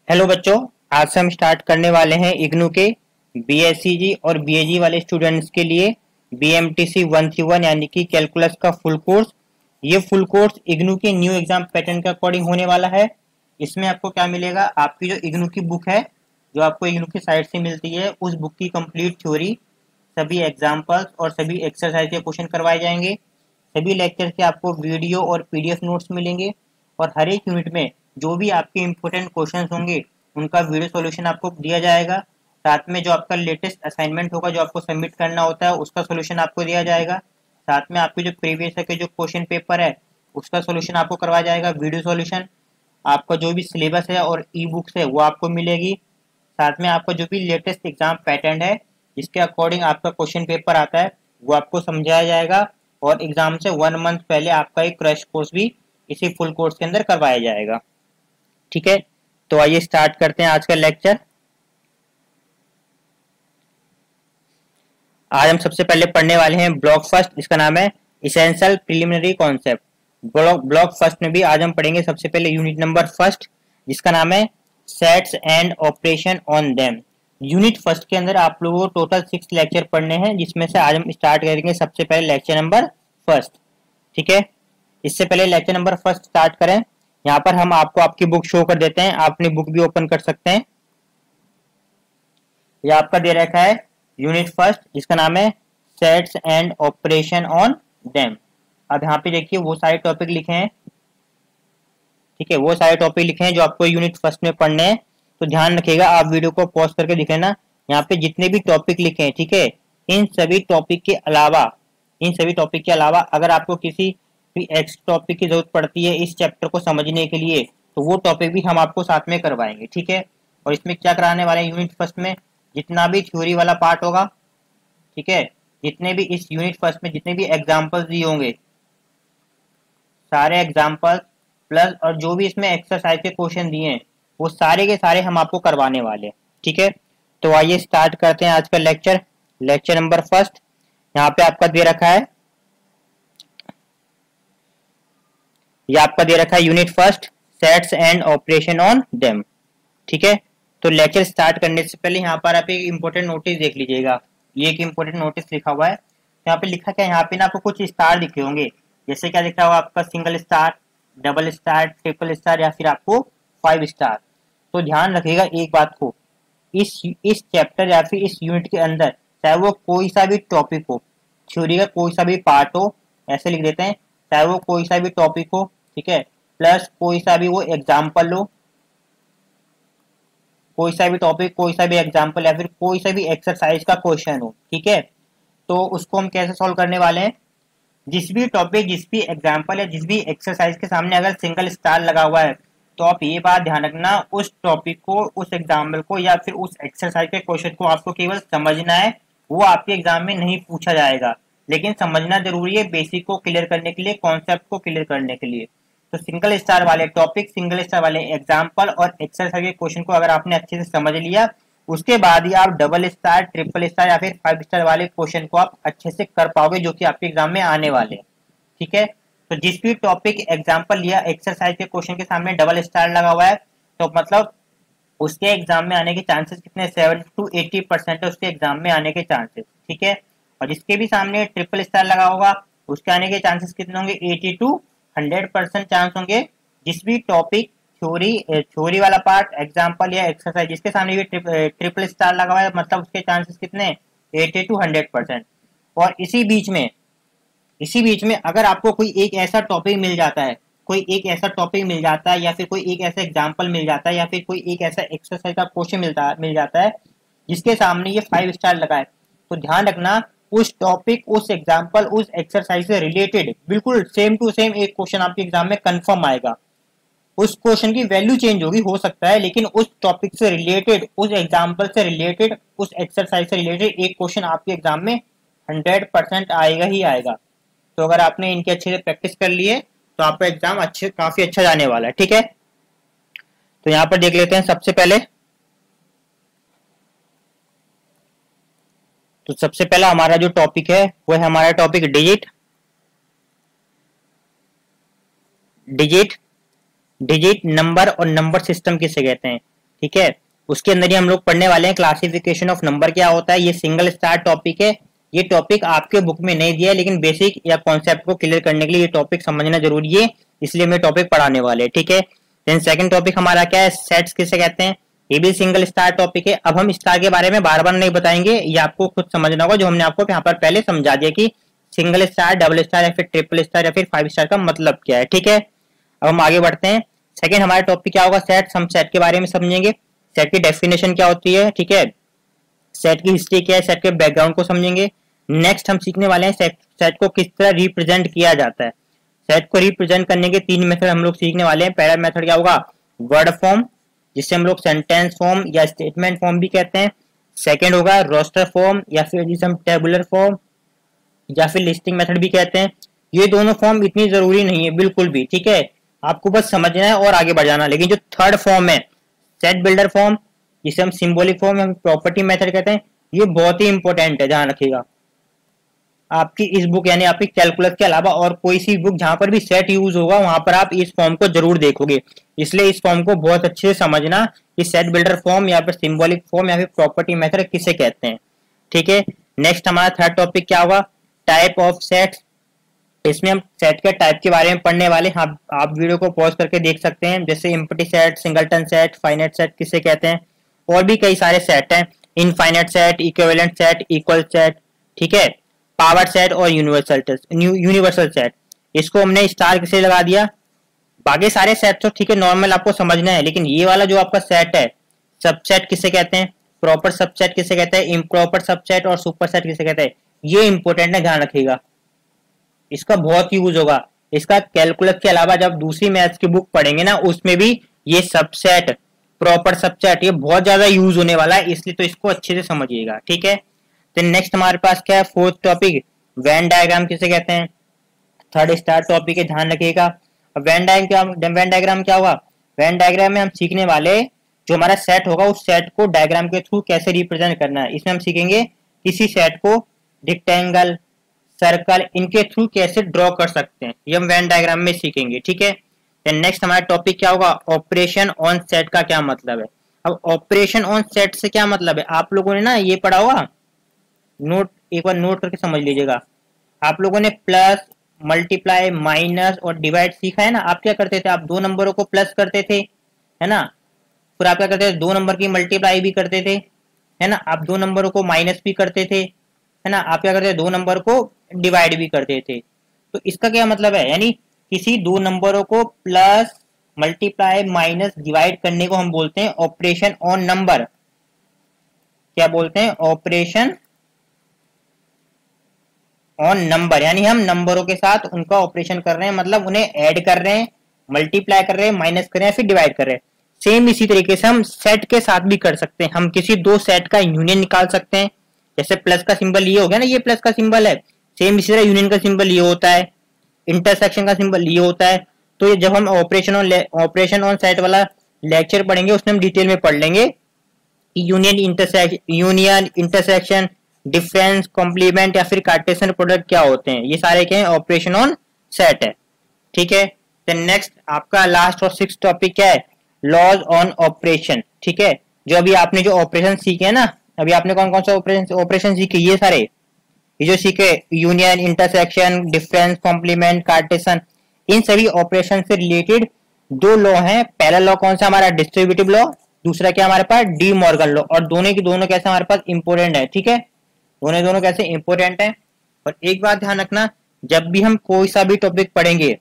Hello बच्चों, आज से हम स्टार्ट करने वाले हैं इग्नू के बीएससीजी और बीएजी वाले स्टूडेंट्स के लिए बीएमटीसी 131 यानी कि कैलकुलस का फुल कोर्स। ये फुल कोर्स इग्नू के न्यू एग्जाम पैटर्न के अकॉर्डिंग होने वाला है। इसमें आपको क्या मिलेगा, आपकी जो इग्नू की बुक है, जो आपको इग्नू की साइट से मिलती है, उस बुक की कंप्लीट थ्योरी, सभी एग्जाम्पल्स और सभी एक्सरसाइज के क्वेश्चन करवाए जाएंगे। सभी लेक्चर के आपको वीडियो और पीडीएफ नोट्स मिलेंगे और हर एक यूनिट में जो भी आपके इम्पोर्टेंट क्वेश्चंस होंगे उनका वीडियो सॉल्यूशन आपको दिया जाएगा। साथ में जो आपका लेटेस्ट असाइनमेंट होगा, जो आपको सबमिट करना होता है, उसका सॉल्यूशन आपको दिया जाएगा। साथ में आपके जो प्रीवियस के जो क्वेश्चन पेपर है उसका सॉल्यूशन आपको करवाया जाएगा, वीडियो सॉल्यूशन। आपका जो भी सिलेबस है और ई बुक्स है वो आपको मिलेगी। साथ में आपका जो भी लेटेस्ट एग्जाम पैटर्न है जिसके अकॉर्डिंग आपका क्वेश्चन पेपर आता है वो आपको समझाया जाएगा और एग्जाम से 1 मंथ पहले आपका एक क्रैश कोर्स भी इसी फुल कोर्स के अंदर करवाया जाएगा। ठीक है, तो आइए स्टार्ट करते हैं आज का लेक्चर। आज हम सबसे पहले पढ़ने वाले हैं ब्लॉक फर्स्ट, इसका नाम है essential preliminary concept. Block first में भी आज हम पढ़ेंगे सबसे पहले यूनिट नंबर फर्स्ट, जिसका नाम है sets and operation on them. Unit first के अंदर आप लोगों को टोटल 6 लेक्चर पढ़ने हैं, जिसमें से आज हम स्टार्ट करेंगे सबसे पहले लेक्चर नंबर फर्स्ट। ठीक है, इससे पहले लेक्चर नंबर फर्स्ट स्टार्ट करें, यहाँ पर हम आपको आपकी बुक शो कर देते हैं। आप अपनी बुक भी ओपन कर सकते हैं। ये आपका दे रखा है यूनिट फर्स्ट, जिसका नाम है sets and operation on them. अब यहाँ पे देखिए वो सारे टॉपिक लिखे हैं। ठीक है, वो सारे टॉपिक लिखे हैं जो आपको यूनिट फर्स्ट में पढ़ने हैं। तो ध्यान रखिएगा, आप वीडियो को पॉज करके देख लेना। यहाँ पे जितने भी टॉपिक लिखे हैं, ठीक है, इन सभी टॉपिक के अलावा अगर आपको किसी भी एक्स्ट्रा टॉपिक की जरूरत पड़ती है इस चैप्टर को समझने के लिए, तो वो टॉपिक भी हम आपको साथ में करवाएंगे। ठीक है, और इसमें क्या कराने वाले हैं यूनिट फर्स्ट में, जितना भी थ्योरी वाला पार्ट होगा, ठीक है, जितने भी इस यूनिट फर्स्ट में जितने भी एग्जाम्पल्स दिए होंगे, सारे एग्जाम्पल्स प्लस और जो भी इसमें एक्सरसाइज के क्वेश्चन दिए हैं वो सारे के सारे हम आपको करवाने वाले हैं। ठीक है, तो आइए स्टार्ट करते हैं आज का लेक्चर। लेक्चर नंबर फर्स्ट यहाँ पे आपका दे रखा है, ये आपका दे रखा है unit first sets and operation on them. ठीक है, तो लेक्चर स्टार्ट करने से पहले यहाँ पर आप एक इम्पोर्टेंट नोटिस देख लीजिएगा। ये एक इम्पोर्टेंट नोटिस लिखा हुआ है, यहाँ पे लिखा क्या है, यहाँ पे ना आपको कुछ स्टार दिखे होंगे। जैसे क्या दिख रहा होगा आपका single star, double star, triple star या फिर आपको 5 स्टार। तो ध्यान रखिएगा एक बात को, इस चैप्टर या फिर इस यूनिट के अंदर चाहे वो कोई सा भी टॉपिक हो, थ्योरी का कोई सा भी पार्ट हो, ऐसे लिख देते हैं, चाहे वो कोई सा भी टॉपिक हो, ठीक है, प्लस कोई सा भी वो एग्जाम्पल हो, कोई सा भी टॉपिक, कोई सा भी एग्जाम्पल या फिर कोई सा भी एक्सरसाइज का क्वेश्चन हो, ठीक है, तो उसको हम कैसे सॉल्व करने वाले हैं। जिस भी टॉपिक, जिस भी एग्जाम्पल या जिस भी एक्सरसाइज के सामने अगर सिंगल स्टार लगा हुआ है तो आप ये बात ध्यान रखना, उस टॉपिक को, उस एग्जाम्पल को या फिर उस एक्सरसाइज के क्वेश्चन को आपको केवल समझना है। वो आपके एग्जाम में नहीं पूछा जाएगा, लेकिन समझना जरूरी है बेसिक को क्लियर करने के लिए, कॉन्सेप्ट को क्लियर करने के लिए। तो सिंगल स्टार वाले टॉपिक, सिंगल स्टार वाले एग्जाम्पल और एक्सरसाइज के क्वेश्चन को अगर आपने अच्छे से समझ लिया, उसके बाद ही आप डबल स्टार, ट्रिपल स्टार या फिर 5 स्टार वाले क्वेश्चन को आप अच्छे से कर पाओगे जो कि आपके एग्जाम में आने वाले हैं। ठीक है, तो जिस भी टॉपिक, एग्जाम्पल या एक्सरसाइज के क्वेश्चन के सामने डबल स्टार लगा हुआ है तो मतलब उसके एग्जाम में आने के चांसेस कितने, 70 to 80% है उसके एग्जाम में आने के चांसेस। ठीक है, और जिसके भी सामने ट्रिपल स्टार लगा होगा उसके आने के चांसेस कितने होंगे, 80 to 100% चांस होंगे। जिस भी टॉपिक, थ्योरी वाला पार्ट, एग्जाम्पल या एक्सरसाइज जिसके सामने भी ट्रिपल स्टार लगा हुआ है मतलब उसके चांसेस कितने, 80 to 100%। और इसी बीच में अगर आपको कोई एक ऐसा टॉपिक मिल जाता है, या फिर कोई एक ऐसा एग्जाम्पल मिल जाता है या फिर कोई एक ऐसा एक्सरसाइज का क्वेश्चन मिल जाता है जिसके सामने ये 5 स्टार लगा है, तो ध्यान रखना उस टॉपिक, उस एग्जाम्पल, उस एक्सरसाइज से रिलेटेड बिल्कुल सेम टू सेम एक क्वेश्चन आपके एग्जाम में कंफर्म आएगा। उस क्वेश्चन की वैल्यू चेंज होगी हो सकता है, लेकिन उस टॉपिक से रिलेटेड, उस एग्जाम्पल से रिलेटेड, उस एक्सरसाइज से रिलेटेड एक क्वेश्चन आपके एग्जाम में 100% आएगा ही आएगा। तो अगर आपने इनकी अच्छे से प्रैक्टिस कर ली है तो आपका एग्जाम काफी अच्छा जाने वाला है। ठीक है, तो यहाँ पर देख लेते हैं सबसे पहले। तो सबसे पहला हमारा जो टॉपिक है वो है हमारा टॉपिक डिजिट नंबर और नंबर सिस्टम किसे कहते हैं। ठीक है। उसके अंदर ही हम लोग पढ़ने वाले हैं क्लासिफिकेशन ऑफ नंबर क्या होता है। ये सिंगल स्टार टॉपिक है, ये टॉपिक आपके बुक में नहीं दिया है, लेकिन बेसिक या कॉन्सेप्ट को क्लियर करने के लिए ये टॉपिक समझना जरूरी है, इसलिए मैं टॉपिक पढ़ाने वाले, ठीक है। देन सेकंड टॉपिक हमारा क्या है, सेट्स किसे कहते हैं, ये भी सिंगल स्टार टॉपिक है। अब हम स्टार के बारे में बार बार नहीं बताएंगे, ये आपको खुद समझना होगा, जो हमने आपको यहाँ पर पहले समझा दिया कि सिंगल स्टार, डबल स्टार या फिर ट्रिपल स्टार या फिर 5 स्टार का मतलब क्या है, ठीक है। अब हम आगे बढ़ते हैं। सेकंड हमारा टॉपिक क्या होगा, सेट्स। हम सेट के बारे में समझेंगे, सेट की डेफिनेशन क्या होती है, ठीक है, सेट की हिस्ट्री क्या है, सेट के बैकग्राउंड को समझेंगे। नेक्स्ट हम सीखने वाले हैं सेट को किस तरह रिप्रेजेंट किया जाता है। सेट को रिप्रेजेंट करने के 3 मेथड हम लोग सीखने वाले हैं। पहला मेथड क्या होगा, वर्ड फॉर्म, जिसे हम लोग सेंटेंस फॉर्म या स्टेटमेंट फॉर्म भी कहते हैं। सेकंड होगा रोस्टर फॉर्म, या फिर जिसे हम टेबुलर फॉर्म या फिर लिस्टिंग मेथड भी कहते हैं। ये दोनों फॉर्म इतनी जरूरी नहीं है बिल्कुल भी, ठीक है, आपको बस समझना है और आगे बढ़ जाना। लेकिन जो थर्ड फॉर्म है, सेट बिल्डर फॉर्म, जिसे हम सिंबॉलिक फॉर्म या प्रॉपर्टी मेथड कहते हैं, ये बहुत ही इंपॉर्टेंट है, ध्यान रखिएगा। आपकी इस बुक यानी आपकी कैलकुलस के अलावा और कोई सी बुक जहां पर भी सेट यूज होगा वहां पर आप इस फॉर्म को जरूर देखोगे, इसलिए इस फॉर्म को बहुत अच्छे से समझना कि सेट बिल्डर फॉर्म या फिर सिंबॉलिक फॉर्म या फिर प्रॉपर्टी मेथड किसे कहते हैं, ठीक है। नेक्स्ट हमारा थर्ड टॉपिक क्या होगा, टाइप ऑफ सेट्स। इसमें हम सेट के टाइप के बारे में पढ़ने वाले हैं। आप वीडियो को पॉज करके देख सकते हैं, जैसे empty set, singleton set, finite set किसे कहते हैं, और भी कई सारे सेट हैं, infinite set, equivalent set, equal set, ठीक है, पावर सेट और यूनिवर्सल सेट। इसको हमने स्टार किसे लगा दिया। बाकी सारे सेट तो ठीक है, नॉर्मल आपको समझना है, लेकिन ये वाला जो आपका सेट है, सबसेट किसे कहते हैं, प्रॉपर सबसेट किसे कहते हैं, इम्प्रॉपर सबसेट और सुपर सेट किसे कहते हैं, ये इंपॉर्टेंट है, ध्यान रखिएगा, इसका बहुत यूज होगा। इसका कैलकुलस के अलावा जब दूसरी मैथ्स की बुक पढ़ेंगे ना, उसमें भी ये सबसेट, प्रॉपर सबसेट, ये बहुत ज्यादा यूज होने वाला है, इसलिए तो इसको अच्छे से समझिएगा, ठीक है। तो नेक्स्ट हमारे पास क्या है, फोर्थ टॉपिक, वेन डायग्राम किसे कहते हैं। थर्ड स्टार टॉपिक है, ध्यान रखिएगा। वेन डायग्राम क्या होगा, वेन डायग्राम में हम सीखने वाले जो हमारा सेट होगा उस सेट को डायग्राम के थ्रू कैसे रिप्रेजेंट करना है। इसमें हम सीखेंगे किसी सेट को रेक्टेंगल, सर्कल, इनके थ्रू कैसे ड्रॉ कर सकते हैं, ये हम वेन डायग्राम में सीखेंगे, ठीक है। देन नेक्स्ट हमारा टॉपिक क्या होगा, ऑपरेशन ऑन सेट का क्या मतलब है। अब ऑपरेशन ऑन सेट से क्या मतलब है, आप लोगों ने ना ये पढ़ा होगा, नोट एक बार नोट करके समझ लीजिएगा। आप लोगों ने प्लस, मल्टीप्लाई, माइनस और डिवाइड सीखा है ना। आप क्या करते थे, आप दो नंबरों को प्लस करते थे, है ना, फिर आप क्या करते थे, दो नंबर की मल्टीप्लाई भी करते थे, है ना, आप दो नंबरों को माइनस भी करते थे, है ना, आप क्या करते थे, दो नंबर को डिवाइड भी करते थे। तो इसका क्या मतलब है, यानी किसी दो नंबरों को प्लस, मल्टीप्लाई, माइनस, डिवाइड करने को हम बोलते हैं ऑपरेशन ऑन नंबर। क्या बोलते हैं, ऑपरेशन ऑन नंबर, यानी हम नंबरों के साथ उनका ऑपरेशन कर रहे हैं, मतलब उन्हें ऐड कर रहे हैं, मल्टीप्लाई कर रहे हैं, माइनस कर रहे हैं, फिर डिवाइड कर रहे हैं। सेम इसी तरीके से हम सेट के साथ भी कर सकते हैं, हम किसी दो सेट का यूनियन निकाल सकते हैं। जैसे प्लस का सिंबल ये हो गया ना, ये प्लस का सिंबल है, सेम इसी तरह यूनियन का सिंबल ये होता है, इंटरसेक्शन का सिंबल ये होता है। तो ये जब हम ऑपरेशन ऑन सेट वाला लेक्चर पढ़ेंगे उसमें हम डिटेल में पढ़ लेंगे कि यूनियन, इंटरसेक्शन, डिफरेंस, कॉम्प्लीमेंट या फिर कार्टेशियन प्रोडक्ट क्या होते हैं, ये सारे क्या है, ऑपरेशन ऑन सेट है, ठीक है। देन नेक्स्ट आपका लास्ट और सिक्स्थ टॉपिक क्या है, लॉज ऑन ऑपरेशन, ठीक है। जो अभी आपने जो ऑपरेशन सीखे ना, अभी आपने कौन कौन सा ऑपरेशन सीखे, ये सारे, ये जो सीखे, union, intersection, difference, complement, Cartesian, इन सभी ऑपरेशन से रिलेटेड दो लॉ हैं। पहला लॉ कौन सा हमारा, डिस्ट्रीब्यूटिव लॉ, दूसरा क्या हमारे पास, डी मॉर्गन लॉ, और दोनों की दोनों कैसे हमारे पास इंपोर्टेंट है, ठीक है, दोनों कैसे इंपोर्टेंट है। और एक बात ध्यान रखना, जब भी हम कोई सा भी टॉपिक पढ़ेंगे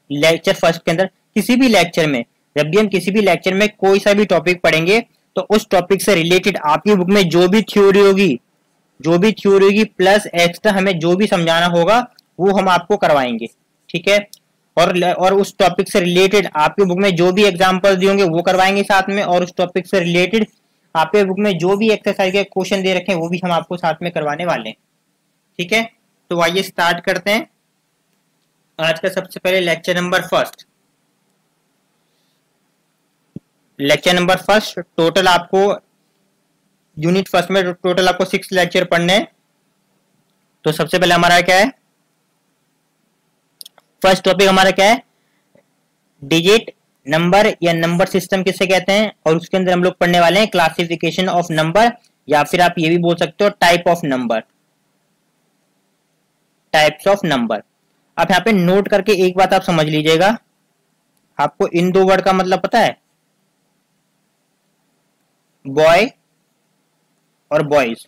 लेक्चर फर्स्ट के अंदर, किसी भी लेक्चर में, जब भी हम किसी भी लेक्चर में कोई सा भी टॉपिक पढ़ेंगे तो उस टॉपिक से रिलेटेड आपकी बुक में जो भी थ्योरी होगी प्लस एक्स्ट्रा हमें जो भी समझाना होगा वो हम आपको करवाएंगे, ठीक है। और उस टॉपिक से रिलेटेड आपकी बुक में जो भी एग्जांपल दिए होंगे वो करवाएंगे साथ में, और उस टॉपिक से रिलेटेड आपके बुक में जो भी एक्सरसाइज के क्वेश्चन दे रखे हैं वो भी हम आपको साथ में करवाने वाले हैं, ठीक है। तो आइए स्टार्ट करते हैं आज का सबसे पहले lecture number first. Lecture number first, total आपको यूनिट फर्स्ट में टोटल आपको 6 लेक्चर पढ़ने हैं। तो सबसे पहले हमारा क्या है, फर्स्ट टॉपिक हमारा क्या है, डिजिट नंबर या नंबर सिस्टम किसे कहते हैं, और उसके अंदर हम लोग पढ़ने वाले हैं क्लासिफिकेशन ऑफ नंबर, या फिर आप ये भी बोल सकते हो type of number, types of number. अब यहाँ पे नोट करके एक बात आप समझ लीजिएगा, आपको इन दो वर्ड का मतलब पता है, बॉय और बॉयज।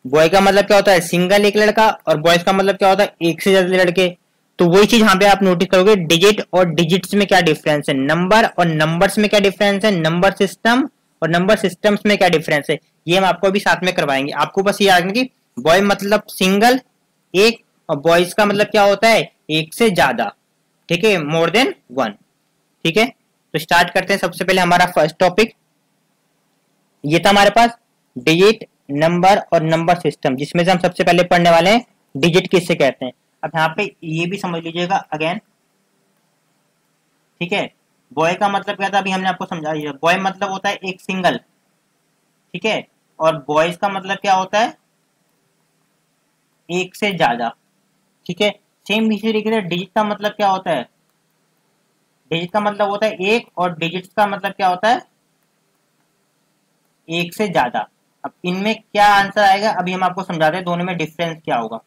बॉय का मतलब क्या होता है, सिंगल एक लड़का, और बॉयज का मतलब क्या होता है, एक से ज्यादा लड़के। तो वही चीज यहाँ पे आप नोटिस करोगे, डिजिट और डिजिट्स में क्या डिफरेंस है, नंबर और नंबर्स में क्या डिफरेंस है, नंबर सिस्टम और नंबर सिस्टम्स में क्या डिफरेंस है, ये हम आपको अभी साथ में करवाएंगे। आपको बस ये याद कि बॉय मतलब सिंगल एक, और बॉयज का मतलब क्या होता है, एक से ज्यादा, ठीक है, मोर देन वन। ठीक है, तो स्टार्ट करते हैं। सबसे पहले हमारा फर्स्ट टॉपिक ये था हमारे पास, डिजिट, नंबर और नंबर सिस्टम, जिसमें से हम सबसे पहले पढ़ने वाले हैं डिजिट किससे कहते हैं। अब यहाँ पे ये भी समझ लीजिएगा अगेन, ठीक है। बॉय का मतलब क्या था, अभी हमने आपको समझा दिया। बॉय मतलब होता है एक सिंगल, ठीक है, और बॉयज का मतलब क्या होता है, एक से ज्यादा, ठीक है। सेम इसी तरीके से डिजिट का मतलब क्या होता है, डिजिट का मतलब होता है एक, और डिजिट्स का मतलब क्या होता है, एक से ज्यादा। अब इनमें क्या आंसर आएगा अभी हम आपको समझाते हैं, दोनों में डिफरेंस क्या होगा,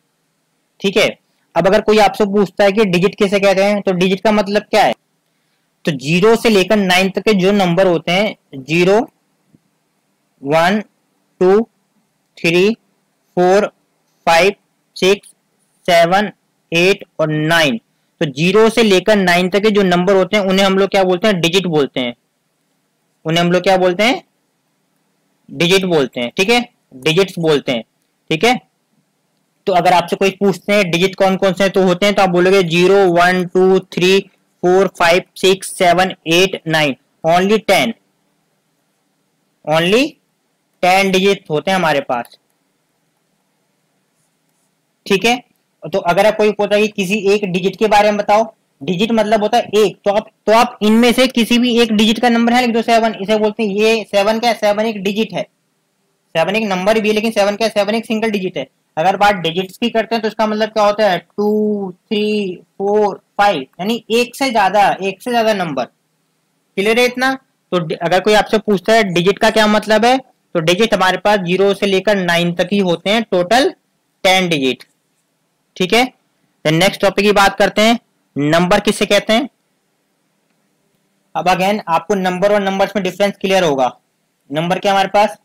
ठीक है। अब अगर कोई आपसे पूछता है कि डिजिट किसे कहते हैं, तो डिजिट का मतलब क्या है, तो 0 से लेकर 9 तक के जो नंबर होते हैं, 0 1 2 3 4 5 6 7 8 और 9, तो 0 से लेकर 9 तक के जो नंबर होते हैं उन्हें हम लोग क्या बोलते हैं, डिजिट बोलते हैं। उन्हें हम लोग क्या बोलते हैं, डिजिट बोलते हैं, ठीक है, डिजिट्स बोलते हैं, ठीक है। तो अगर आपसे कोई पूछते हैं डिजिट कौन कौन से तो होते हैं, तो आप बोलोगे 0 1 2 3 4 5 6 7 8 9, ओनली 10, ओनली 10 डिजिट होते हैं हमारे पास, ठीक है। तो अगर आप कोई पूछता है कि किसी एक डिजिट के बारे में बताओ, डिजिट मतलब होता है एक, तो आप इनमें से किसी भी एक डिजिट का नंबर है लिख दो, 7, इसे बोलते हैं, ये 7 क्या है, 7 एक डिजिट है, 7 एक नंबर भी है, लेकिन 7 क्या है, 7 एक सिंगल डिजिट है। अगर बात डिजिट्स की करते हैं तो इसका मतलब क्या होता है, 2 3 4 5, यानी एक से ज्यादा नंबर। क्लियर है इतना। तो अगर कोई आपसे पूछता है डिजिट का क्या मतलब है, तो डिजिट हमारे पास 0 से लेकर 9 तक ही होते हैं, टोटल 10 डिजिट, ठीक है। नेक्स्ट टॉपिक की बात करते हैं, नंबर किसे कहते हैं। अब अगेन आपको नंबर और नंबर्स में डिफरेंस क्लियर होगा। नंबर क्या हमारे पास,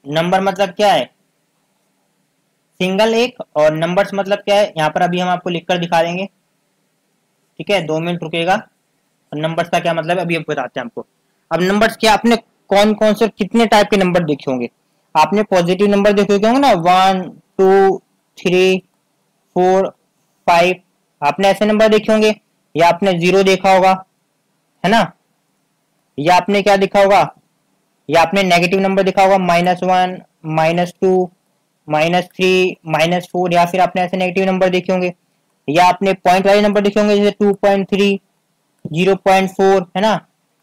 नंबर मतलब क्या है, सिंगल एक, और नंबर्स मतलब क्या है, यहाँ पर अभी हम आपको लिखकर दिखा देंगे, ठीक है, 2 मिनट रुकेगा। और नंबर्स का क्या मतलब है अभी हम बताते हैं आपको। अब नंबर्स क्या, आपने कौन कौन से कितने टाइप के नंबर देखे होंगे, आपने पॉजिटिव नंबर देखे होंगे ना, 1 2 3 4 5, आपने ऐसे नंबर देखे होंगे, या आपने 0 देखा होगा, है ना, या आपने क्या देखा होगा, या आपने नेगेटिव नंबर देखा होगा, -1 -2 -3 -4, या फिर आपने ऐसे नेगेटिव नंबर देखे होंगे, या आपने पॉइंट वाले नंबर देखे होंगे, जैसे 2.3 0.4, है ना,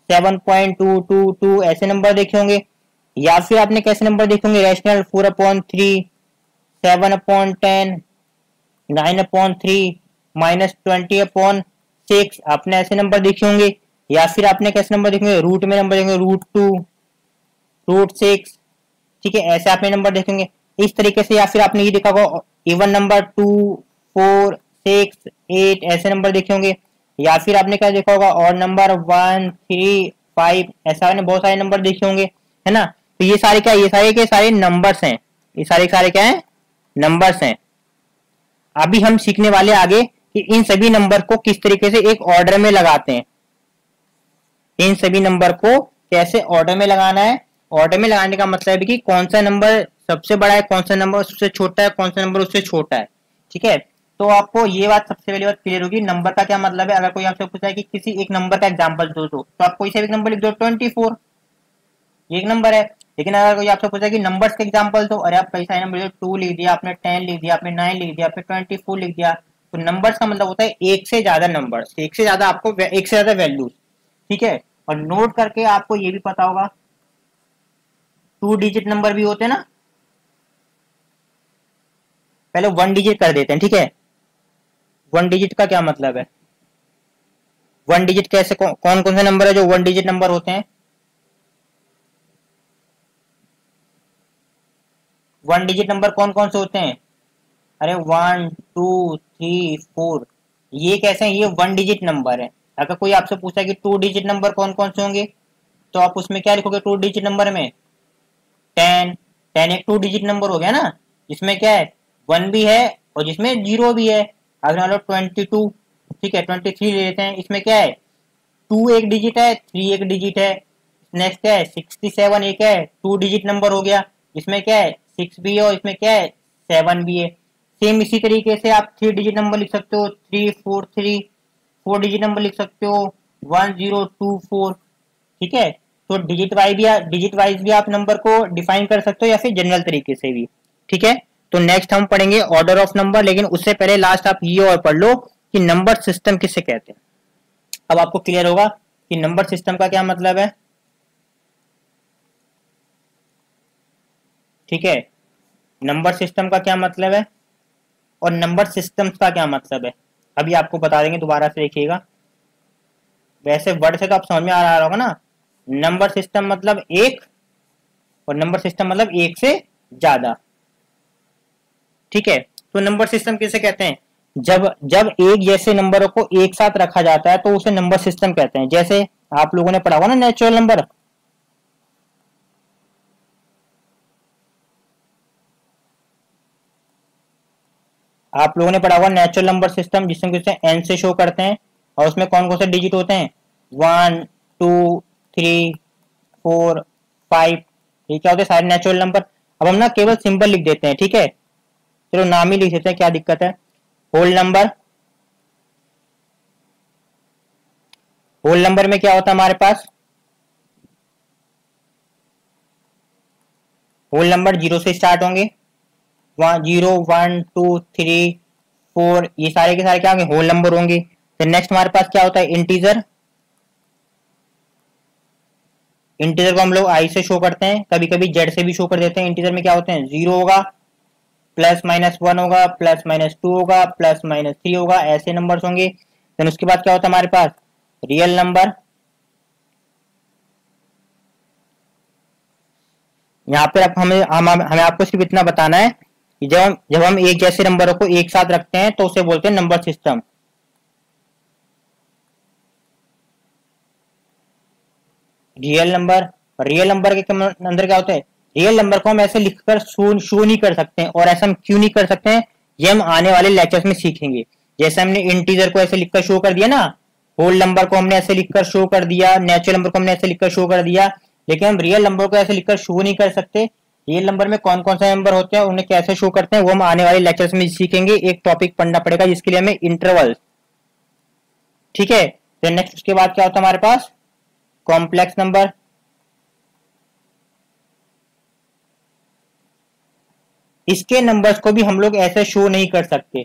7.222, ऐसे नंबर देखे होंगे। या फिर आपने कैसे नंबर देखे होंगे, रेशनल 4/3 7/10 9/3 -20/6, आपने ऐसे नंबर देखे होंगे। या फिर आपने कैसे नंबर देखेंगे, रूट में नंबर देखेंगे, √2 √6, ठीक है, ऐसे आपने नंबर देखेंगे इस तरीके से। या फिर आपने ये देखा होगा इवन नंबर 2 4 6 8, ऐसे नंबर देखे होंगे। या फिर आपने क्या देखा होगा, और नंबर 1 3 5, ऐसा आपने बहुत सारे नंबर देखे होंगे, है ना। तो ये सारे क्या, ये सारे के सारे नंबर्स हैं, ये सारे सारे क्या है, नंबर्स हैं। अभी हम सीखने वाले आगे कि इन सभी नंबर को किस तरीके से एक ऑर्डर में लगाते हैं, इन सभी नंबर को कैसे ऑर्डर में लगाना है। ऑर्डर में लगाने का मतलब है कि कौन सा नंबर सबसे बड़ा है, कौन सा नंबर उससे छोटा है, कौन सा नंबर उससे छोटा है, ठीक है। तो आपको ये बात सबसे पहली बात क्लियर होगी, नंबर का क्या मतलब है। अगर कोई आपसे पूछा है कि किसी एक नंबर का एग्जांपल दो, तो आप कोई सा एक नंबर लिख दो, 24, ये एक नंबर है। लेकिन अगर कोई आपसे पूछा है कि नंबर्स के एग्जांपल दो, अरे आप कई सारे नंबर, 2 लिख दिया आपने, 10 लिख दिया आपने, 9 लिख दिया आपने, 24 लिख दिया। तो नंबर्स का मतलब होता है एक से ज्यादा नंबर, एक से ज्यादा, आपको एक से ज्यादा वैल्यूज, ठीक है। और नोट करके आपको ये भी पता होगा 2 डिजिट नंबर भी होते हैं ना, पहले 1 डिजिट कर देते हैं, ठीक है। 1 डिजिट का क्या मतलब है? 1 डिजिट कैसे, कौन कौन से नंबर है जो 1 डिजिट नंबर होते हैं? 1 डिजिट नंबर कौन कौन से होते हैं? अरे 1 2 3 4, ये कैसे हैं? ये 1 डिजिट नंबर है। अगर कोई आपसे पूछा कि 2 डिजिट नंबर कौन कौन से होंगे, तो आप उसमें क्या लिखोगे? 2 डिजिट नंबर में 10। 10 एक 2 डिजिट नंबर हो गया ना, जिसमें क्या है 1 भी है और जिसमें 0 भी है। अगर मान लो 22, ठीक है 23 ले लेते हैं, इसमें क्या है 2 एक डिजिट है, 3 एक डिजिट है। नेक्स्ट क्या है 67 एक है, 2 डिजिट नंबर हो गया, इसमें क्या है 6 भी है और इसमें क्या है 7 भी है। सेम इसी तरीके से आप 3 डिजिट नंबर लिख सकते हो, 343। 4 डिजिट नंबर लिख सकते हो 1024, ठीक है। तो डिजिट वाइज भी आप नंबर को डिफाइन कर सकते हो या फिर जनरल तरीके से भी, ठीक है। तो नेक्स्ट हम पढ़ेंगे ऑर्डर ऑफ नंबर, लेकिन उससे पहले लास्ट आप ये और पढ़ लो कि नंबर सिस्टम किसे कहते हैं। अब आपको क्लियर होगा कि नंबर सिस्टम का क्या मतलब है, ठीक है। नंबर सिस्टम का क्या मतलब है और नंबर सिस्टम्स का क्या मतलब है, अभी आपको बता देंगे, दोबारा से देखिएगा। वैसे वर्ड से तो आप समझ में आ रहा होगा ना। नंबर सिस्टम मतलब एक और नंबर सिस्टम मतलब एक से ज्यादा, ठीक है। तो नंबर सिस्टम किसे कहते हैं? जब जब एक जैसे नंबरों को एक साथ रखा जाता है तो उसे नंबर सिस्टम कहते हैं। जैसे आप लोगों ने पढ़ा होगा ना नेचुरल नंबर, आप लोगों ने पढ़ा होगा नेचुरल नंबर सिस्टम, जिसमें किसे एन से शो करते हैं और उसमें कौन कौन से डिजिट होते हैं 1 2 3 4 5, ये क्या होते हैं सारे नेचुरल नंबर। अब हम ना केवल सिंबल लिख देते हैं, ठीक है। चलो नाम ही लिख देते हैं, क्या दिक्कत है। होल नंबर, होल नंबर में क्या होता है हमारे पास, होल नंबर 0 से स्टार्ट होंगे, 0 1 2 3 4, ये सारे के सारे क्या होंगे होल नंबर होंगे। फिर नेक्स्ट हमारे पास क्या होता है इंटीजर। इंटीजर को हम लोग आई से शो करते हैं, कभी कभी जेड से भी शो कर देते हैं। इंटीजर में क्या होते हैं 0 होगा, प्लस माइनस 1 होगा, प्लस माइनस 2 होगा, प्लस माइनस 3 होगा, ऐसे नंबर्स होंगे। देन उसके बाद क्या होता है हमारे पास रियल नंबर। यहाँ पे हमें आपको सिर्फ इतना बताना है कि जब हम एक जैसे नंबरों को एक साथ रखते हैं तो उसे बोलते हैं number system. Real number, real number के अंदर क्या होता है, रियल नंबर को हम ऐसे लिखकर शो नहीं कर सकते हैं। और ऐसा हम क्यों नहीं कर सकते हैं, ये हम आने वाले लेक्चर्स में सीखेंगे। जैसे हमने इंटीजर को ऐसे लिखकर शो कर दिया ना, होल नंबर को हमने ऐसे लिखकर शो कर दिया, नेचुरल नंबर को हमने ऐसे लिखकर शो कर दिया, लेकिन हम रियल नंबर को ऐसे लिखकर शो नहीं कर सकते। रियल नंबर में कौन कौन से नंबर होते हैं, उन्हें कैसे शो करते हैं, वो हम आने वाले लेक्चर्स में सीखेंगे। एक टॉपिक पढ़ना पड़ेगा जिसके लिए हमें इंटरवल, ठीक है। फिर नेक्स्ट उसके बाद क्या होता है हमारे पास कॉम्प्लेक्स नंबर। इसके नंबर्स को भी हम लोग ऐसे शो नहीं कर सकते,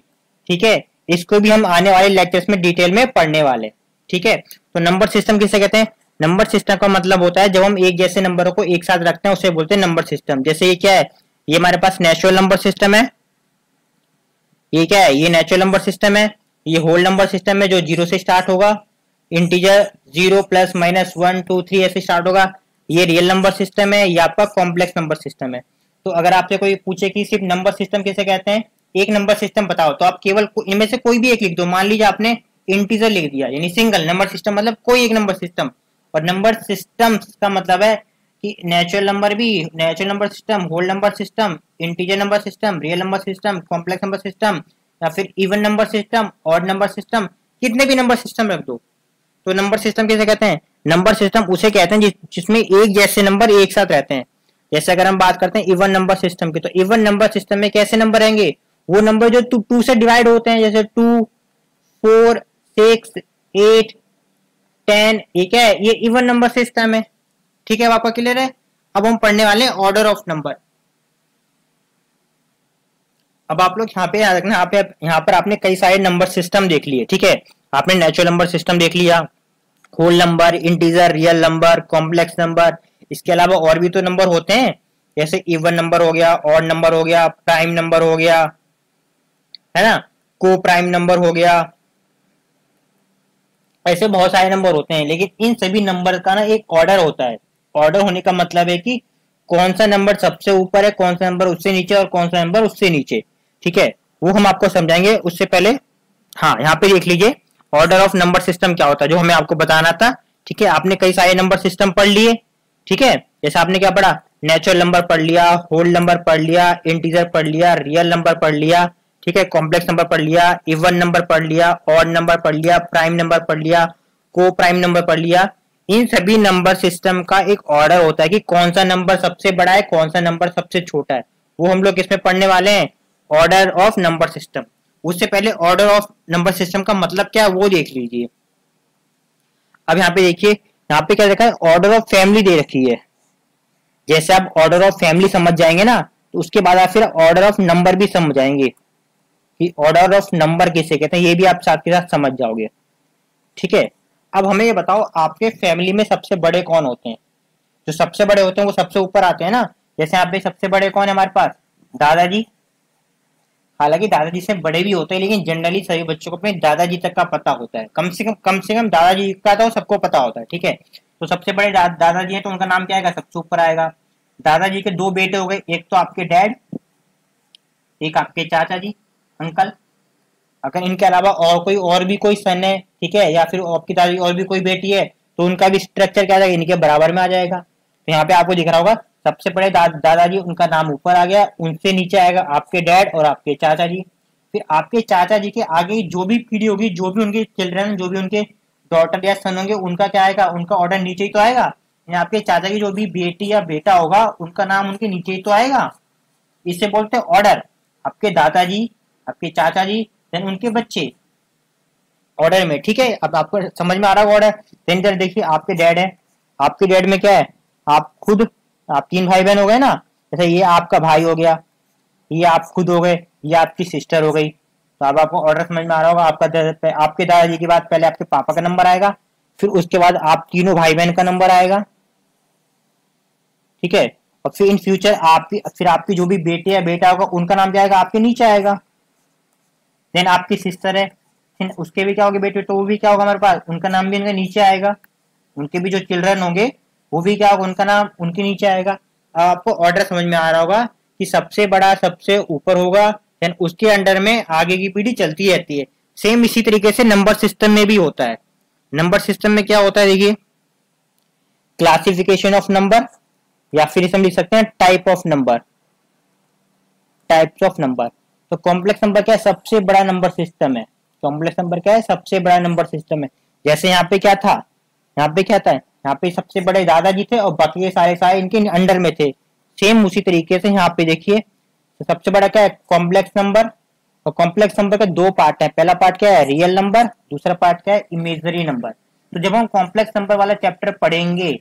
ठीक है। इसको भी हम आने वाले लेक्चर्स में डिटेल में पढ़ने वाले, ठीक है। तो नंबर सिस्टम किसे कहते हैं? नंबर सिस्टम का मतलब होता है जब हम एक जैसे नंबरों को एक साथ रखते हैं उसे बोलते हैं नंबर सिस्टम। जैसे ये क्या है, ये हमारे पास नेचुरल नंबर सिस्टम है। ये क्या है, ये नेचुरल नंबर सिस्टम है। ये होल नंबर सिस्टम है जो 0 से स्टार्ट होगा, इंटीजर 0 प्लस माइनस 1 2 3 ऐसे स्टार्ट होगा। ये रियल नंबर सिस्टम है, ये आपका कॉम्प्लेक्स नंबर सिस्टम है। तो अगर आपसे कोई पूछे कि सिर्फ नंबर सिस्टम किसे कहते हैं, एक नंबर सिस्टम बताओ, तो आप केवल इनमें से कोई भी एक लिख दो। मान लीजिए आपने इंटीजर लिख दिया, यानी सिंगल नंबर सिस्टम मतलब कोई एक नंबर सिस्टम। और नंबर सिस्टम का मतलब है कि नेचुरल नंबर भी, natural number system, whole number system, integer number system, real number system, complex number system, या फिर even number system, odd number system, कितने भी नंबर सिस्टम रख दो। तो नंबर सिस्टम किसे कहते हैं? नंबर सिस्टम उसे कहते हैं जिसमें एक जैसे नंबर एक साथ रहते हैं। जैसे अगर हम बात करते हैं इवन नंबर सिस्टम की, तो इवन नंबर सिस्टम में कैसे नंबर रहेंगे, वो नंबर जो टू से डिवाइड होते हैं, जैसे 2 4 6 8 10, ये क्या है, ये इवन नंबर सिस्टम है, ठीक है। अब आपका क्लियर है। अब हम पढ़ने वाले हैं ऑर्डर ऑफ नंबर। अब आप लोग यहाँ पे याद रखना, यहाँ पर आपने कई सारे नंबर सिस्टम देख लिए, ठीक है। आपने नेचुरल नंबर सिस्टम देख लिया, whole number, integer, real number, complex number. इसके अलावा और भी तो नंबर होते हैं, जैसे इवन नंबर हो गया, ऑड नंबर हो गया, प्राइम नंबर हो गया, है ना, को प्राइम नंबर हो गया, ऐसे बहुत सारे नंबर होते हैं। लेकिन इन सभी नंबर का ना एक ऑर्डर होता है। ऑर्डर होने का मतलब है कि कौन सा नंबर सबसे ऊपर है, कौन सा नंबर उससे नीचे और कौन सा नंबर उससे नीचे। ठीक है, वो हम आपको समझाएंगे। उससे पहले हाँ, यहाँ पे देख लीजिए ऑर्डर ऑफ नंबर सिस्टम क्या होता है, जो हमें आपको बताना था। ठीक है, आपने कई सारे नंबर सिस्टम पढ़ लिए। ठीक है, जैसे आपने क्या पढ़ा, नेचुरल नंबर पढ़ लिया, होल नंबर पढ़ लिया, इंटीजर पढ़ लिया, रियल नंबर पढ़ लिया। ठीक है, कॉम्प्लेक्स नंबर पढ़ लिया, इवन नंबर पढ़ लिया, ऑड नंबर पढ़ लिया, प्राइम नंबर पढ़ लिया, को प्राइम नंबर पढ़ लिया। इन सभी नंबर सिस्टम का एक ऑर्डर होता है कि कौन सा नंबर सबसे बड़ा है, कौन सा नंबर सबसे छोटा है। वो हम लोग इसमें पढ़ने वाले हैं, ऑर्डर ऑफ नंबर सिस्टम। उससे पहले ऑर्डर ऑफ नंबर सिस्टम का मतलब क्या है वो देख लीजिए। अब यहाँ पे देखिए, यहाँ पे क्या देखा है, ऑर्डर ऑफ फैमिली दे रखी है। जैसे आप ऑर्डर ऑफ फैमिली समझ जाएंगे ना, तो उसके बाद आप फिर ऑर्डर ऑफ नंबर भी समझ जाएंगे कि ऑर्डर ऑफ नंबर किसे कहते हैं, ये भी आप साथ के साथ समझ जाओगे। ठीक है, अब हमें ये बताओ, आपके फैमिली में सबसे बड़े कौन होते हैं? जो सबसे बड़े होते हैं वो सबसे ऊपर आते हैं ना। जैसे आप भी सबसे बड़े कौन है हमारे पास, दादाजी। हालांकि दादाजी से बड़े भी होते हैं, लेकिन जनरली सभी बच्चों को अपने दादाजी तक का पता होता है। कम से कम दादाजी का तो सबको पता होता है। ठीक है, तो सबसे बड़े दादाजी है, तो उनका नाम क्या आएगा, सबसे ऊपर आएगा। दादाजी के दो बेटे हो गए, एक तो आपके डैड, एक आपके चाचा जी, अंकल। अगर इनके अलावा और भी कोई सन है, ठीक है, या फिर आपकी दादी और भी कोई बेटी है, तो उनका भी स्ट्रक्चर क्या आ जाएगा, इनके बराबर में आ जाएगा। तो यहाँ पे आपको दिख रहा होगा सबसे बड़े दादाजी, उनका नाम ऊपर आ गया, उनसे नीचे आएगा आपके डैड और आपके चाचा जी। फिर आपके चाचा जी के आगे जो भी पीढ़ी होगी, जो भी उनके चिल्ड्रन, जो भी उनके डॉटर या सन होंगे, उनका क्या आएगा, उनका ऑर्डर नीचे ही तो आएगा। आपके चाचा की जो भी बेटी या बेटा होगा, उनका नाम उनके नीचे ही तो आएगा। इसे बोलते हैं ऑर्डर। आपके दादाजी, आपके चाचा जी, देन उनके बच्चे, ऑर्डर में। ठीक है, अब आपको समझ में आ रहा है ऑर्डर। देन इधर देखिए, आपके डैड है, आपके डैड में क्या है, आप खुद, आप तीन भाई बहन हो गए ना। जैसे ये आपका भाई हो गया, ये आप खुद हो गए, ये आपकी सिस्टर हो गई। तो अब आपको ऑर्डर समझ में आ रहा होगा। आपके दादाजी के बाद पहले आपके पापा का नंबर आएगा, फिर उसके बाद आप तीनों भाई बहन का नंबर आएगा। ठीक है, और फिर इन फ्यूचर आपकी जो भी बेटे या बेटा होगा, उनका नाम क्या आएगा, आपके नीचे आएगा। देन आपकी सिस्टर है, फिर उसके भी क्या होंगे बेटे, तो वो भी क्या होगा हमारे पास, उनका नाम भी उनके नीचे आएगा। उनके भी जो चिल्ड्रन होंगे, वो भी क्या होगा, उनका नाम उनके नीचे आएगा। अब आपको ऑर्डर समझ में आ रहा होगा कि सबसे बड़ा सबसे ऊपर होगा, देन उसके अंडर में आगे की पीढ़ी चलती रहती है। सेम इसी तरीके से नंबर सिस्टम में भी होता है। नंबर सिस्टम में क्या होता है, देखिए, क्लासिफिकेशन ऑफ नंबर, या फिर इसे हम लिख सकते हैं type of number, types of number. तो कॉम्प्लेक्स नंबर क्या है, सबसे बड़ा नंबर सिस्टम है। कॉम्प्लेक्स नंबर क्या है, सबसे बड़ा नंबर सिस्टम है। जैसे यहाँ पे क्या था, यहाँ पे क्या था, यहाँ पे सबसे बड़े दादाजी थे और बाकी सारे सारे इनके अंडर में थे। सेम उसी तरीके से यहाँ पे देखिए, तो सबसे बड़ा क्या है, कॉम्प्लेक्स नंबर। और कॉम्प्लेक्स नंबर के दो पार्ट है, पहला पार्ट क्या है, रियल नंबर, दूसरा पार्ट क्या है, इमेजनरी नंबर। तो जब हम कॉम्प्लेक्स नंबर वाला चैप्टर पढ़ेंगे,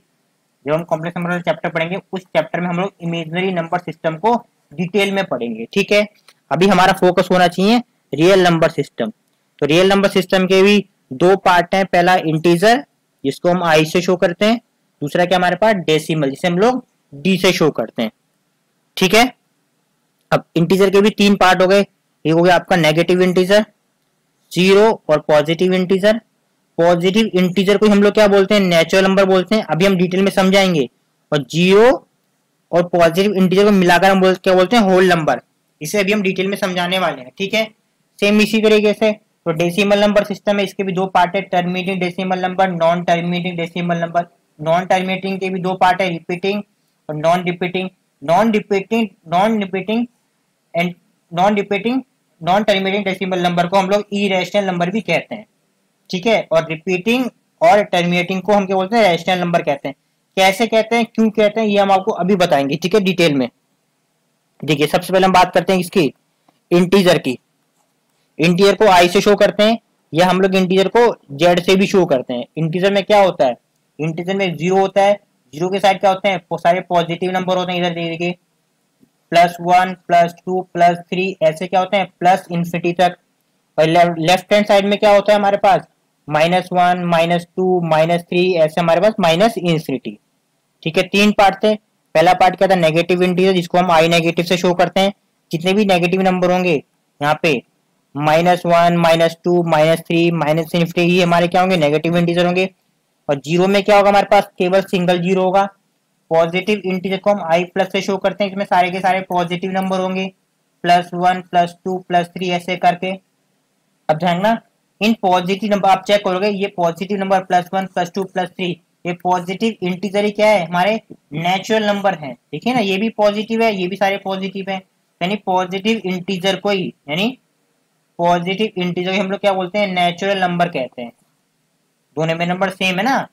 जब हम कॉम्प्लेक्स नंबर वाला चैप्टर पढ़ेंगे, उस चैप्टर में हम लोग इमेजनरी नंबर सिस्टम को डिटेल में पढ़ेंगे। ठीक है, अभी हमारा फोकस होना चाहिए रियल नंबर सिस्टम। तो रियल नंबर सिस्टम के भी दो पार्ट हैं, पहला इंटीजर, जिसको हम आई से शो करते हैं, दूसरा क्या हमारे पास, डेसिमल, जिसे हम लोग डी से शो करते हैं। ठीक है, अब इंटीजर के भी तीन पार्ट हो गए। एक हो गया आपका नेगेटिव इंटीजर, जीरो और पॉजिटिव इंटीजर। पॉजिटिव इंटीजर को हम लोग क्या बोलते हैं, नेचुरल नंबर बोलते हैं, अभी हम डिटेल में समझाएंगे। और जीरो और पॉजिटिव इंटीजर को मिलाकर हम क्या बोलते हैं, होल नंबर। इसे अभी हम डिटेल में समझाने वाले हैं। ठीक है, सेम इसी तरीके से तो डेसिमल नंबर सिस्टम है, इसके भी दो पार्ट है, terminating decimal number, non terminating decimal number. Non terminating के भी दो पार्ट है, रिपीटिंग और non repeating. Non terminating decimal number को हम लोग इरेशनल नंबर भी कहते हैं। ठीक है, और रिपीटिंग और टर्मिनेटिंग को हम क्या बोलते हैं, रैशनल नंबर कहते हैं। कैसे कहते हैं, क्यों कहते हैं, ये हम आपको अभी बताएंगे। ठीक है, डिटेल में देखिए, सबसे पहले हम बात करते हैं इसकी, इंटीजर की। इंटीजर को आई से शो करते हैं, या हम लोग इंटीजर को जेड से भी शो करते हैं। इंटीजर में क्या होता है, इंटीजर में जीरो होता है, जीरो के साइड क्या होते हैं, सारे पॉजिटिव नंबर होते हैं। इधर देखिए, +1, +2, +3, ऐसे क्या होते हैं, प्लस इन्फिनिटी तक। और लेफ्ट हैंड साइड में क्या होता है हमारे पास, -1, -2, -3, ऐसे हमारे पास माइनस इन्फिनिटी। ठीक है, तीन पार्ट थे। पहला पार्ट क्या था, नेगेटिव इंटीजर, जिसको हम आई नेगेटिव से शो करते हैं। जितने भी नेगेटिव नंबर होंगे यहाँ पे, -1, -2, -3, -∞, ये हमारे क्या होंगे, नेगेटिव इंटीजर होंगे। और जीरो में क्या होगा, हमारे पास केवल सिंगल जीरो होगा। पॉजिटिव इंटीजर को हम आई प्लस से शो करते हैं, इसमें सारे के सारे पॉजिटिव नंबर होंगे, +1, +2, +3 ऐसे करके। अब ध्यान ना, इन पॉजिटिव नंबर आप चेक करोगे, ये पॉजिटिव नंबर +1, +2, +3, ये पॉजिटिव इंटीजर ही क्या है, हमारे नेचुरल नंबर है। देखिए ना, ये भी पॉजिटिव है, ये भी सारे पॉजिटिव है, यानी पॉजिटिव इंटीजर को ही, यानी पॉजिटिव इंटीजर हम लोग क्या बोलते हैं, नेचुरल नंबर कहते हैं। दोनों में नंबर सेम है ना,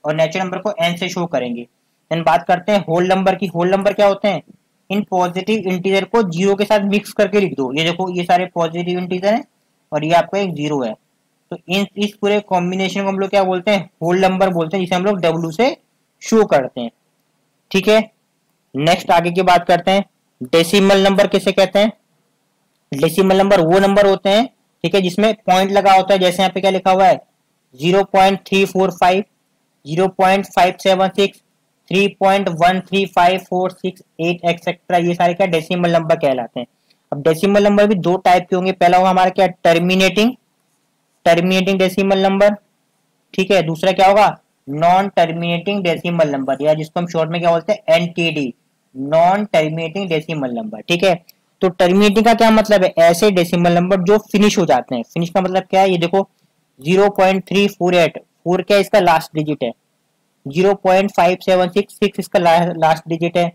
और नेचुरल नंबर को एन से शो करेंगे। देन बात करते हैं होल नंबर की। होल नंबर क्या होते हैं, इन पॉजिटिव इंटीजर को जीरो के साथ मिक्स करके लिख दो। ये देखो, ये सारे पॉजिटिव इंटीजर हैं और ये आपका एक जीरो है, तो इस पूरे कॉम्बिनेशन को हम लोग क्या बोलते हैं, होल नंबर बोलते हैं, जिसे हम लोग डब्ल्यू से शो करते हैं। ठीक है, नेक्स्ट आगे की बात करते हैं, डेसिमल नंबर किसे कहते हैं। डेसिमल नंबर वो नंबर होते हैं, ठीक है, जिसमें पॉइंट लगा होता है। जैसे यहाँ पे क्या लिखा हुआ है, 0.345, 0.576, 3.135468 एक्सेट्रा, ये सारे क्या डेसिमल नंबर कहलाते हैं। अब डेसिमल नंबर भी दो टाइप के होंगे। पहला होगा हमारा क्या, टर्मिनेटिंग टर्मिनेटिंग डेसिमल नंबर, ठीक है। दूसरा क्या होगा, नॉन टर्मिनेटिंग डेसिमल नंबर, या जिसको हम शॉर्ट में क्या बोलते हैं, NTD, non terminating decimal number. ठीक है, तो टर्मिनेटिंग का क्या मतलब है, ऐसे डेसिमल नंबर जो फिनिश हो जाते हैं। फिनिश का मतलब क्या है, ये देखो 0.348, 4 क्या इसका लास्ट डिजिट है, 0.576, इसका लास्ट डिजिट है,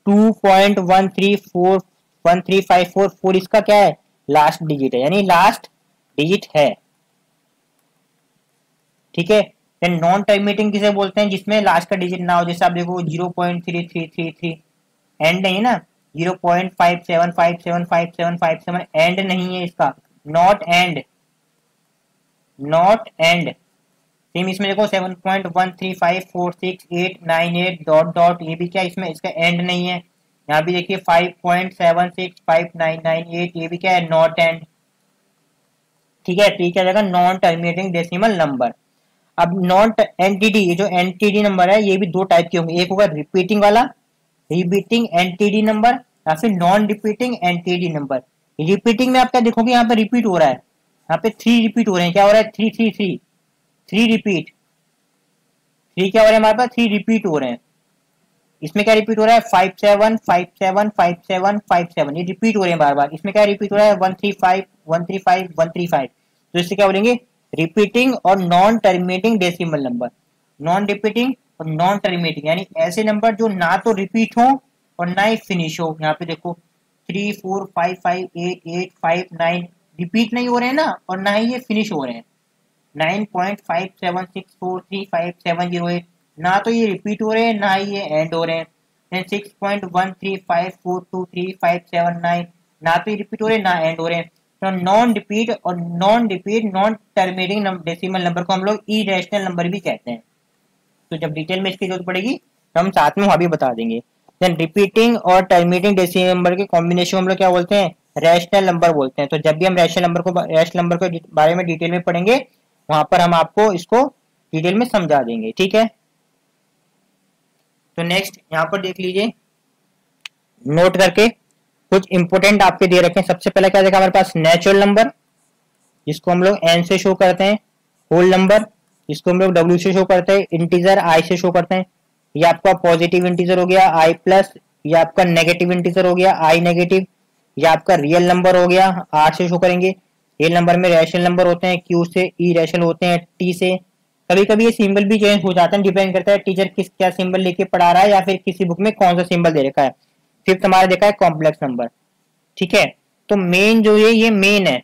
2.1354 इसका क्या है, लास्ट डिजिट है, यानी लास्ट डिजिट है। ठीक है, देन नॉन टर्मिनेटिंग किसे बोलते हैं, जिसमें लास्ट का डिजिट ना हो। जैसे आप देखो 0.3333 एंड नहीं है ना, 0.57575757 एंड नहीं है इसका, not and, not and. Same इसमें देखो 7.13546898 डॉट डॉट, ये भी क्या इसमें इसका एंड नहीं है। यहाँ भी देखिए 5.7659998, ये भी क्या है, नॉट एंड। ठीक है, ठीक है, जाएगा नॉन टर्मिनेटिंग डेसिमल नंबर। अब नॉन एनटीडी, ये जो एनटीडी नंबर है ये भी दो टाइप के होंगे, एक होगा रिपीटिंग वाला, रिपीटिंग एनटीडी नंबर, या फिर non repeating NTD number. Repeating में आप क्या देखोगे, यहाँ पे रिपीट हो रहा है, यहाँ पे 3 रिपीट हो रहे हैं। क्या हो रहा है, 3 3 रिपीट, 3 क्या हो रहा है हमारे पास, 3 रिपीट हो रहे हैं। इसमें क्या रिपीट हो रहा है, 57575757, ये रिपीट हो रहे हैं बार बार। इसमें क्या रिपीट हो रहा है, 135 तो इससे क्या बोलेंगे, रिपीटिंग और non terminating decimal number. Non repeating और नॉन टर्मिनेटिंग, यानी ऐसे नंबर जो ना तो रिपीट हो और ना ही फिनिश हो। यहाँ पे देखो 3455885 रिपीट नहीं हो रहे हैं ना, और ना ही ये फिनिश हो रहे हैं। 9.57643570, ना तो ये रिपीट हो रहे हैं ना ही ये एंड हो रहे हैं। देन 6.13542357 ना तो ये रिपीट हो रहे हैं ना एंड हो रहे हैं। तो नॉन रिपीट और नॉन टर्मिनेटिंग डेसिमल नंबर को हम लोग इरेशनल नंबर भी कहते हैं। तो जब डिटेल में इसकी जरूरत पड़ेगी तो हम साथ में वहां भी बता देंगे। देन रिपीटिंग और टर्मिनेटिंग डेसिमल नंबर के कॉम्बिनेशन हम लोग क्या बोलते हैं, रैशनल नंबर बोलते हैं। तो जब भी हम रैशनल नंबर के बारे में डिटेल में पढ़ेंगे, वहां पर हम आपको इसको डिटेल में समझा देंगे। ठीक है, तो नेक्स्ट यहाँ पर देख लीजिए, नोट करके कुछ इंपोर्टेंट आपके दे रखे हैं। सबसे पहले क्या देखा हमारे पास, नेचुरल नंबर, जिसको हम लोग एन से शो करते हैं। होल नंबर, जिसको हम लोग डब्ल्यू से शो करते हैं। इंटीजर आई से शो करते हैं। ये आपका पॉजिटिव इंटीजर हो गया आई प्लस, ये आपका नेगेटिव इंटीजर हो गया आई नेगेटिव, ये आपका रियल नंबर हो गया आर से शो करेंगे। रियल नंबर में रैशनल नंबर होते हैं क्यू से, ई रैशनल होते हैं टी से। कभी कभी ये सिंबल भी चेंज हो जाता है, डिपेंड करता है टीचर किस क्या सिंबल लेके पढ़ा रहा है, या फिर किसी बुक में कौन सा सिंबल दे रखा है। फिफ्थ हमारा देखा है कॉम्प्लेक्स नंबर। ठीक है, तो मेन जो है ये मेन है, ये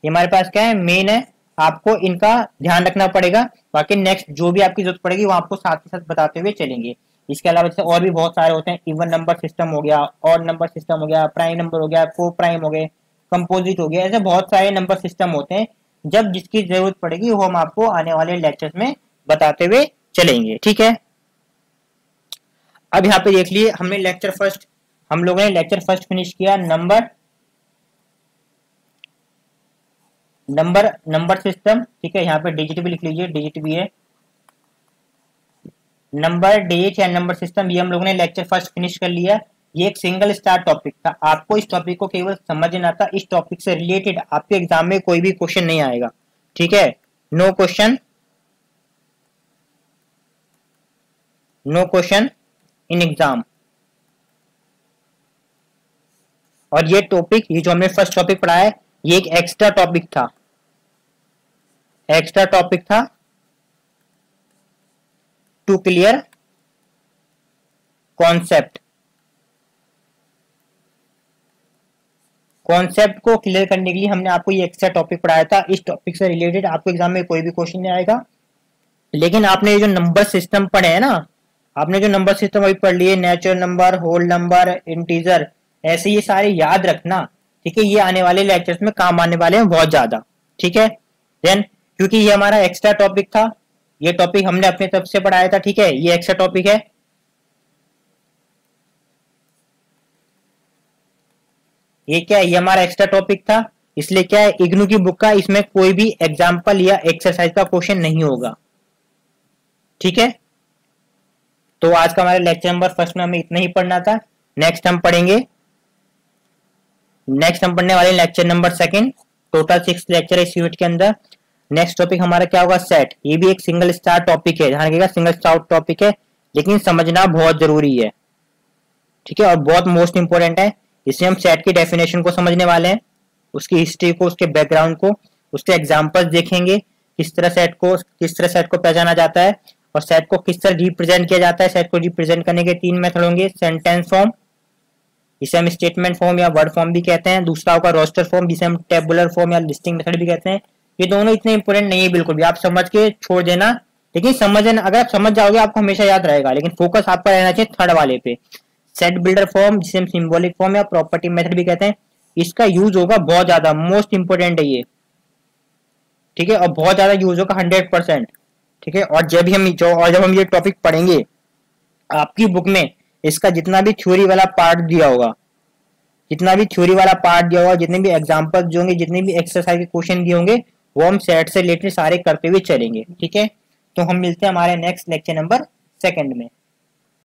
हमारे पास क्या है, मेन है। आपको इनका ध्यान रखना पड़ेगा, बाकी नेक्स्ट जो भी आपकी जरूरत पड़ेगी वो आपको साथ के साथ बताते हुए चलेंगे। इसके अलावा जैसे और भी बहुत सारे होते हैं, इवन नंबर सिस्टम हो गया, ऑड नंबर सिस्टम हो गया, प्राइम नंबर हो गया, को प्राइम हो गए, कंपोजिट हो गया, ऐसे बहुत सारे नंबर सिस्टम होते हैं। जब जिसकी जरूरत पड़ेगी वो हम आपको आने वाले लेक्चर्स में बताते हुए चलेंगे। ठीक है, अब यहाँ पे देख लिए हमने लेक्चर फर्स्ट, हम लोगों ने लेक्चर फर्स्ट फिनिश किया नंबर सिस्टम। ठीक है, यहाँ पे डिजिट भी लिख लीजिए, डिजिट भी है, नंबर डिजिट या नंबर सिस्टम, ये हम लोगों ने लेक्चर फर्स्ट फिनिश कर लिया। ये एक सिंगल स्टार टॉपिक था, आपको इस टॉपिक को केवल समझना था, इस टॉपिक से रिलेटेड आपके एग्जाम में कोई भी क्वेश्चन नहीं आएगा, ठीक है। No question, no question in exam. और ये टॉपिक, ये जो हमने फर्स्ट टॉपिक पढ़ा है, ये एक एक्स्ट्रा टॉपिक था, एक्स्ट्रा टॉपिक था टू क्लियर कॉन्सेप्ट। कॉन्सेप्ट को क्लियर करने के लिए हमने आपको ये एक्स्ट्रा टॉपिक पढ़ाया था। इस टॉपिक से रिलेटेड आपको एग्जाम में कोई भी क्वेश्चन नहीं आएगा। लेकिन आपने ये जो नंबर सिस्टम पढ़े हैं ना, आपने जो नंबर सिस्टम अभी पढ़ लिए, natural number, whole number, integer, ऐसे ये सारे याद रखना, ठीक है। ये आने वाले लेक्चर्स में काम आने वाले हैं बहुत ज्यादा, ठीक है। देन क्योंकि ये हमारा एक्स्ट्रा टॉपिक था, ये टॉपिक हमने अपने तरफ से पढ़ाया था, ठीक है, ये एक्स्ट्रा टॉपिक है। ये क्या है, ये हमारा एक्स्ट्रा टॉपिक था, इसलिए क्या है, इग्नू की बुक का इसमें कोई भी एग्जाम्पल या एक्सरसाइज का क्वेश्चन नहीं होगा, ठीक है। तो आज का हमारा लेक्चर नंबर फर्स्ट में हमें इतना ही पढ़ना था। नेक्स्ट हम पढ़ेंगे, नेक्स्ट हम पढ़ने वाले lecture number second. Total 6 lecture है इस यूनिट के अंदर। नेक्स्ट टॉपिक हमारा क्या होगा, सेट। ये भी एक सिंगल स्टार टॉपिक है, ध्यान रखिएगा, सिंगल स्टार टॉपिक है, लेकिन समझना बहुत जरूरी है, ठीक है, और बहुत मोस्ट इंपोर्टेंट है। इसमें हम सेट की डेफिनेशन को समझने वाले हैं, उसकी हिस्ट्री को, उसके बैकग्राउंड को, उसके एग्जाम्पल्स देखेंगे, किस तरह सेट को पहचाना जाता है, और सेट को किस तरह रिप्रेजेंट किया जाता है। सेट को रिप्रेजेंट करने के 3 मेथड होंगे, सेंटेंस फॉर्म, जिसे हम स्टेटमेंट फॉर्म या वर्ड फॉर्म भी कहते हैं, दूसरा होगा रोस्टर फॉर्म, जिसे हम टेबुलर फॉर्म या लिस्टिंग मेथड भी कहते हैं। ये दोनों इतने इंपोर्टेंट नहीं है बिल्कुल भी, आप समझ के छोड़ देना, लेकिन समझना, अगर आप समझ जाओगे आपको हमेशा याद रहेगा, लेकिन फोकस आपका रहना चाहिए थर्ड वाले पे। सेट बिल्डर फॉर्म, जिसे हम सिंबॉलिक फॉर्म या प्रॉपर्टी मेथड भी कहते हैं, इसका यूज होगा बहुत ज्यादा, मोस्ट इंपोर्टेंट है ये, ठीक है, और बहुत ज्यादा यूज होगा 100%, ठीक है। और जब हम ये टॉपिक पढ़ेंगे, आपकी बुक में इसका जितना भी थ्योरी वाला पार्ट दिया होगा, जितने भी एग्जाम्पल जो होंगे, जितने भी एक्सरसाइज के क्वेश्चन दिए होंगे, वो हम सेट से रिलेटेड सारे करते हुए चलेंगे, ठीक है। तो हम मिलते हैं हमारे नेक्स्ट लेक्चर नंबर सेकंड में।